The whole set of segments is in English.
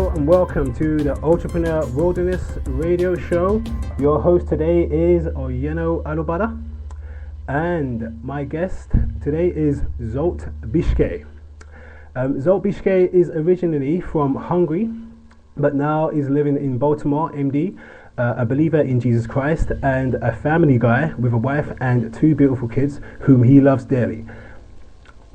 Hello and welcome to the Entrepreneur Wilderness Radio Show. Your host today is Oyeno Alubada, and my guest today is Zsolt Bicskey. Zsolt Bicskey is originally from Hungary, but now is living in Baltimore, MD, a believer in Jesus Christ and a family guy with a wife and two beautiful kids whom he loves dearly.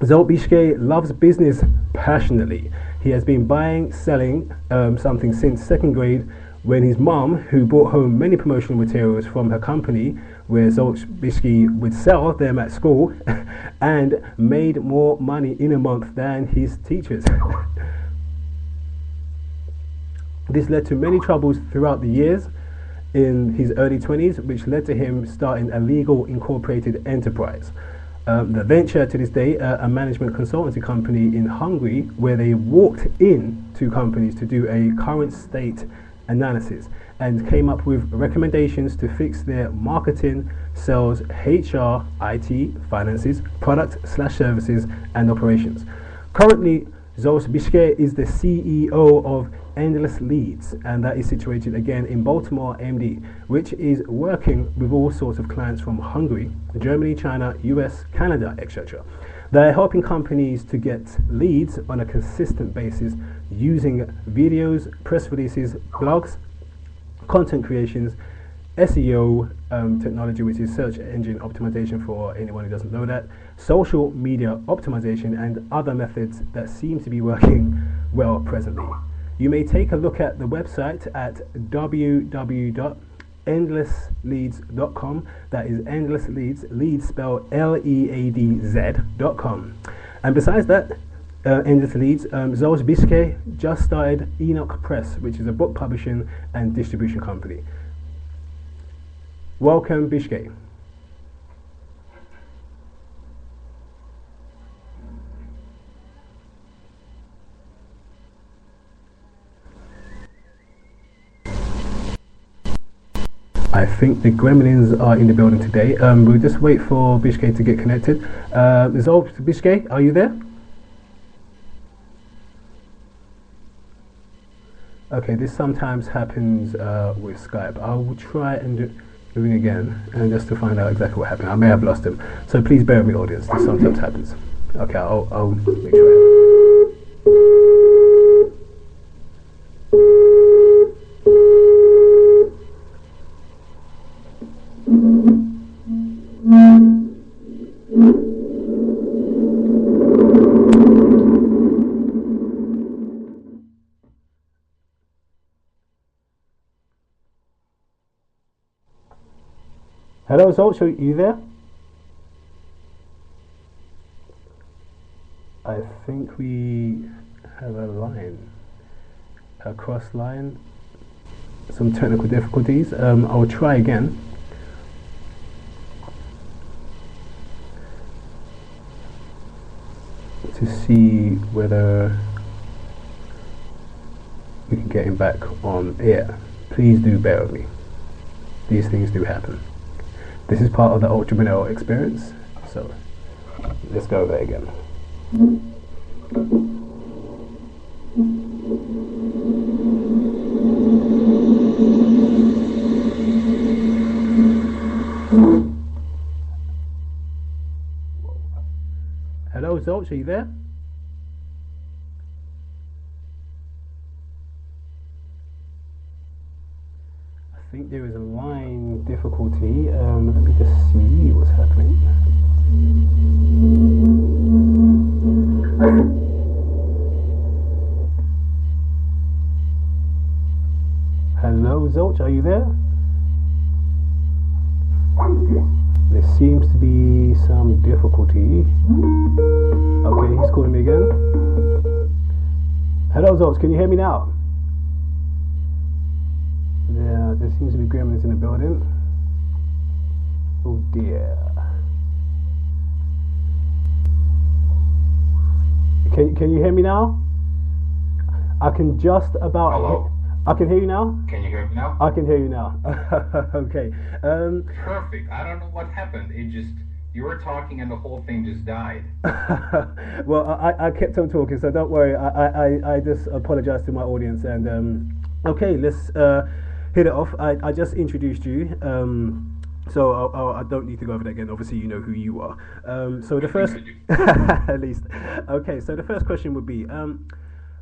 Zsolt Bicskey loves business passionately. He has been buying, selling something since second grade, when his mom, who brought home many promotional materials from her company, where Zsolt Bicskey would sell them at school, and made more money in a month than his teachers. This led to many troubles throughout the years in his early 20s, which led to him starting a legal incorporated enterprise. The venture to this day, a management consultancy company in Hungary, where they walked in to companies to do a current state analysis and came up with recommendations to fix their marketing, sales, HR, IT, finances, product/services, and operations. Currently, Zsolt Bicskey is the CEO of Endless Leads, and that is situated again in Baltimore, MD, which is working with all sorts of clients from Hungary, Germany, China, US, Canada, etc. They're helping companies to get leads on a consistent basis using videos, press releases, blogs, content creations, SEO technology, which is search engine optimization for anyone who doesn't know that, social media optimization, and other methods that seem to be working well presently. You may take a look at the website at www.endlessleads.com. That is Endless Leads, leads spelled LEADZ.com. And besides that, Endless Leads, Zsolt Bicskey just started Enoch Press, which is a book publishing and distribution company. Welcome, Bicskey. I think the gremlins are in the building today. We'll just wait for Bicskey to get connected. Zsolt Bicskey, are you there? Okay, this sometimes happens with Skype. I will try and do it again, and just to find out exactly what happened. I may have lost him, so please bear with me, audience. This sometimes happens. Okay, I'll make sure. Hello, Zsolt, are you there? I think we have a cross line, some technical difficulties. I'll try again. To see whether we can get him back on air. Please do bear with me. These things do happen. This is part of the entrepreneurial experience, so let's go there again. Hello, Zsolt, are you there? I think there is a line difficulty. Let me just see what's happening. Hello, Zsolt, are you there? There seems to be some difficulty. Okay, he's calling me again. Hello, Zsolt, can you hear me now? Yeah, there seems to be gremlins in the building. Oh dear. Can you hear me now? I can just about. Hello? I can hear you now. Can you hear me now? I can hear you now. Okay. Perfect. I don't know what happened. It just You were talking and the whole thing just died. Well, I kept on talking, so don't worry. I just apologize to my audience. And okay, let's hit it off. I just introduced you. So I don't need to go over that again. Obviously, you know who you are. So the I think first, I do. at least, okay. So the first question would be,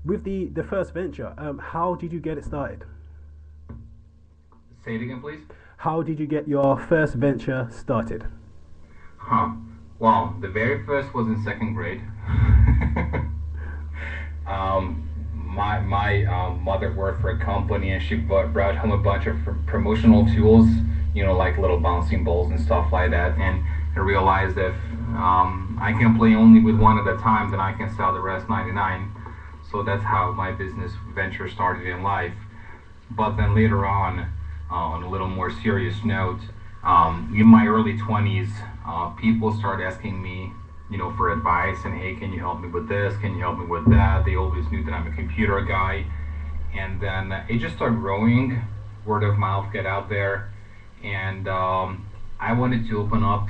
with the first venture, how did you get it started? Say it again, please. How did you get your first venture started? Huh. Well, the very first was in second grade. My mother worked for a company, and she brought home a bunch of promotional tools, like little bouncing balls and stuff like that. And I realized if I can play only with one at a time, then I can sell the rest 99. So that's how my business venture started in life. But then later on a little more serious note, in my early 20s, people started asking me, for advice and, hey, can you help me with this? Can you help me with that? They always knew that I'm a computer guy. And then it just started growing, word of mouth get out there. And I wanted to open up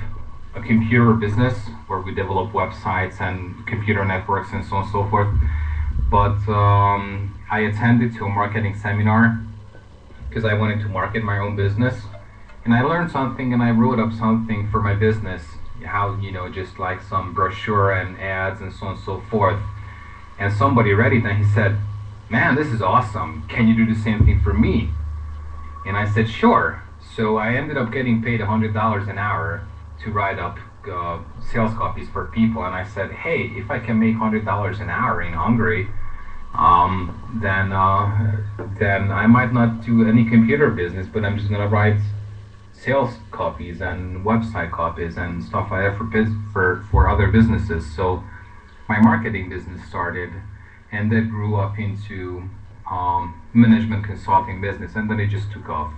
a computer business where we develop websites and computer networks and so on and so forth. But I attended to a marketing seminar because I wanted to market my own business. And I learned something and I wrote up something for my business, how, just like some brochure and ads and so on and so forth. And somebody read it and he said, man, this is awesome. Can you do the same thing for me? And I said, sure. So I ended up getting paid $100 an hour to write up sales copies for people. And I said, hey, if I can make $100 an hour in Hungary, then I might not do any computer business, but I'm just gonna write sales copies and website copies and stuff like that for other businesses. So my marketing business started, and that grew up into management consulting business, and then it just took off.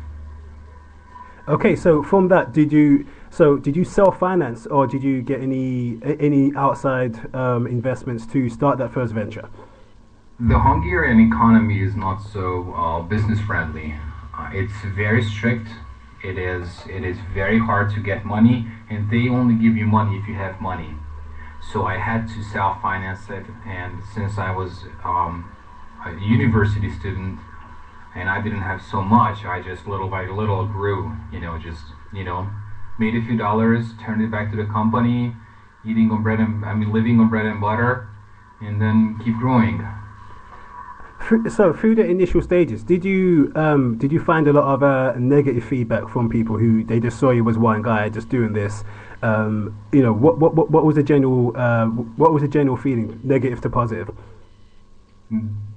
Okay, so from that, did you self finance or did you get any outside investments to start that first venture? The Hungarian economy is not so business friendly. It's very strict. It is very hard to get money, and they only give you money if you have money. So I had to self-finance it, and since I was a university student and I didn't have so much, I just little by little grew. Made a few dollars, turned it back to the company, living on bread and butter, and then keep growing. So through the initial stages, did you find a lot of negative feedback from people who they just saw you as one guy just doing this? What was the general feeling, negative to positive?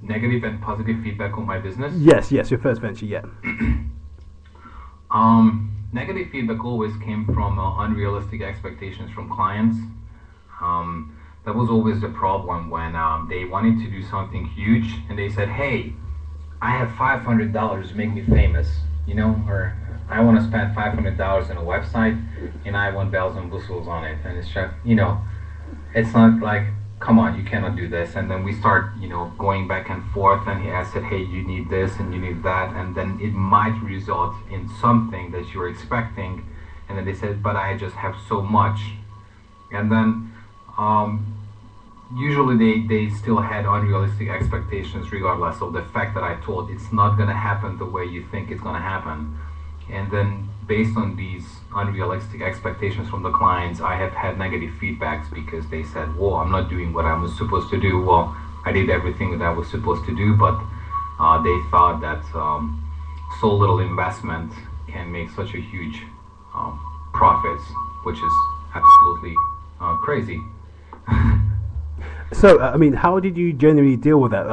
Negative and positive feedback on my business? Yes, your first venture, yeah. Negative feedback always came from unrealistic expectations from clients. That was always the problem when they wanted to do something huge and they said, hey, I have $500 to make me famous, or I want to spend $500 on a website and I want bells and whistles on it. And it's just, it's not like, come on, you cannot do this. And then we start, going back and forth, and I said, hey, you need this and you need that. And then it might result in something that you're expecting. And then they said, but I just have so much. And then, usually they still had unrealistic expectations regardless of the fact that I told it's not going to happen the way you think it's going to happen. And then based on these unrealistic expectations from the clients, I have had negative feedbacks because they said, well, I'm not doing what I was supposed to do. Well, I did everything that I was supposed to do, but they thought that so little investment can make such a huge profits, which is absolutely crazy. So, how did you generally deal with that?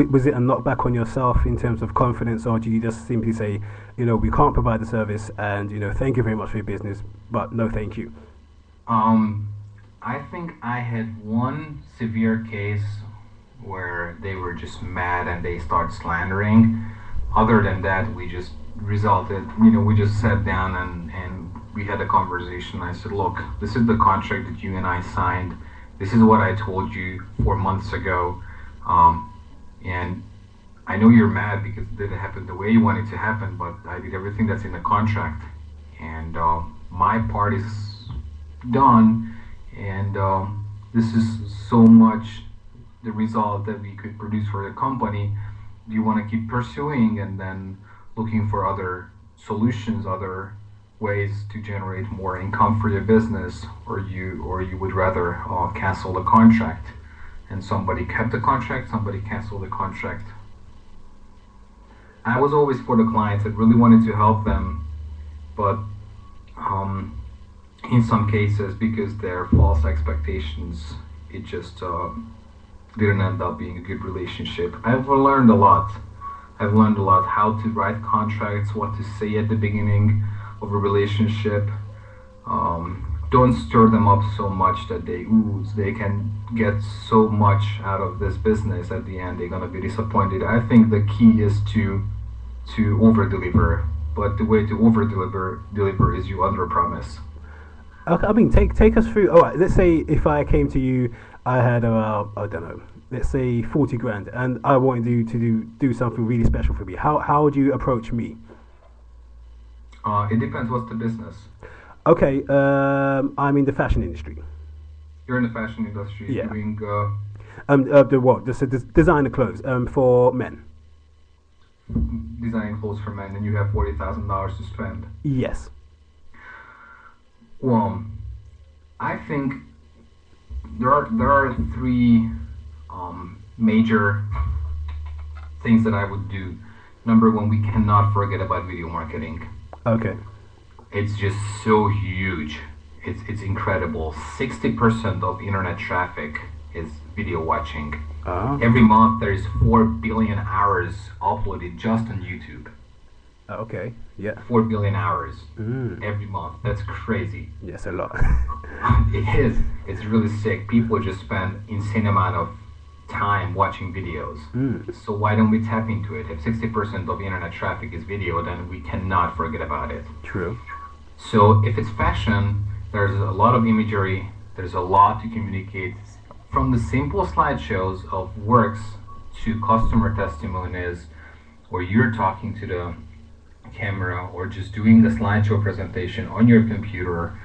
Was it a knockback on yourself in terms of confidence, or did you just simply say, we can't provide the service, and thank you very much for your business, but no, thank you? I think I had one severe case where they were just mad and they started slandering. Other than that, we just we just sat down and we had a conversation. I said, look, this is the contract that you and I signed. This is what I told you 4 months ago, and I know you're mad because it didn't happen the way you want it to happen, but I did everything that's in the contract, and my part is, done, and this is so much the result that we could produce for the company. Do you want to keep pursuing and then looking for other solutions, other ways to generate more income for your business, or you would rather cancel the contract? And somebody kept the contract, somebody canceled the contract. I was always for the clients. I really wanted to help them, but in some cases, because their false expectations, it just didn't end up being a good relationship. I've learned a lot. I've learned a lot how to write contracts, what to say at the beginning of a relationship. Don't stir them up so much that they ooze. They can get so much out of this business. At the end, they're gonna be disappointed. I think the key is to over deliver. But the way to over deliver is you under promise. Okay, I mean, take us through. All right, let's say if I came to you, I had I don't know, let's say 40 grand, and I wanted you to do something really special for me. How would you approach me? It depends. What's the business? Okay, I'm in the fashion industry. You're in the fashion industry. Yeah. Doing the what? The designer clothes for men. designing clothes for men, and you have $40,000 to spend. Yes. Well, I think there are three major things that I would do. Number one, we cannot forget about video marketing. Okay. It's just so huge. It's incredible. 60% of internet traffic is video watching. Every month there is 4 billion hours uploaded just on YouTube. Okay. Yeah. 4 billion hours every month. That's crazy. Yes, a lot. It is. It's really sick. People just spend insane amount of time watching videos. So why don't we tap into it? If 60% of internet traffic is video, then we cannot forget about it. True. So if it's fashion, there's a lot of imagery. There's a lot to communicate. From the simple slideshows of works to customer testimonies, where you're talking to the camera or just doing the slideshow presentation on your computer,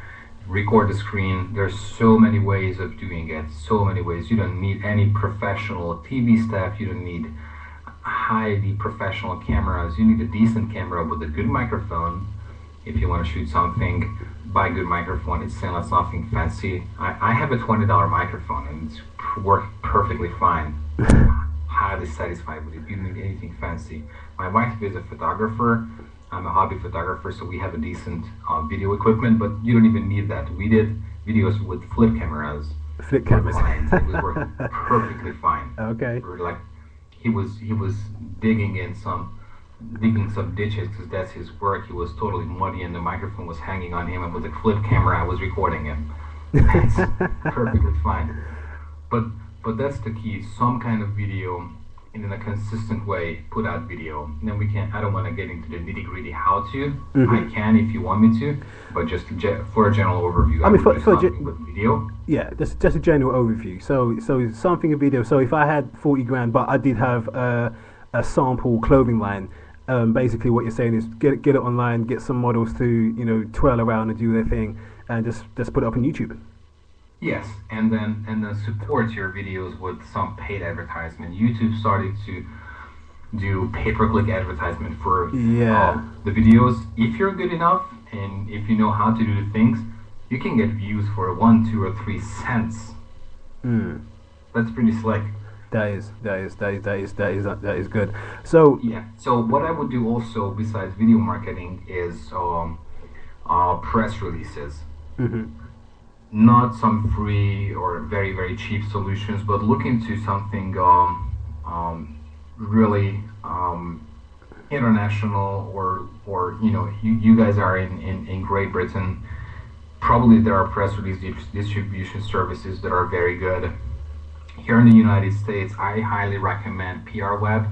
record the screen. There's so many ways of doing it, so many ways. You don't need any professional TV staff. You don't need highly professional cameras. You need a decent camera with a good microphone. If you want to shoot something, buy a good microphone. It's nothing fancy. I have a $20 microphone and it's worked perfectly fine. Highly satisfied with it. You don't need anything fancy. My wife is a photographer. I'm a hobby photographer, so we have a decent video equipment, but you don't even need that. We did videos with flip cameras. Flip cameras. It was working perfectly fine. Okay. We were like, he was digging some ditches because that's his work. He was totally muddy and the microphone was hanging on him, and with the flip camera I was recording him. That's perfectly fine. But that's the key. Some kind of video in a consistent way, put out video. And then we can, I don't want to get into the nitty gritty how to. I can if you want me to, but just for a general overview. I mean, for with video. Yeah, just a general overview. So something in video. So if I had 40 grand, but I did have a sample clothing line, basically what you're saying is get it online, get some models to twirl around and do their thing, and just put it up on YouTube. Yes, and then support your videos with some paid advertisement. YouTube started to do pay-per-click advertisement for the videos. If you're good enough and if you know how to do the things, you can get views for 1, 2, or 3 cents. That's pretty slick. That is good. So yeah. So what I would do also besides video marketing is press releases. Not some free or very, very cheap solutions, but look into something really international, or you guys are in Great Britain. Probably there are press release distribution services that are very good. Here in the United States, I highly recommend PR Web.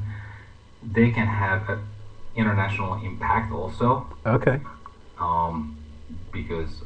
They can have an international impact also. Okay. Because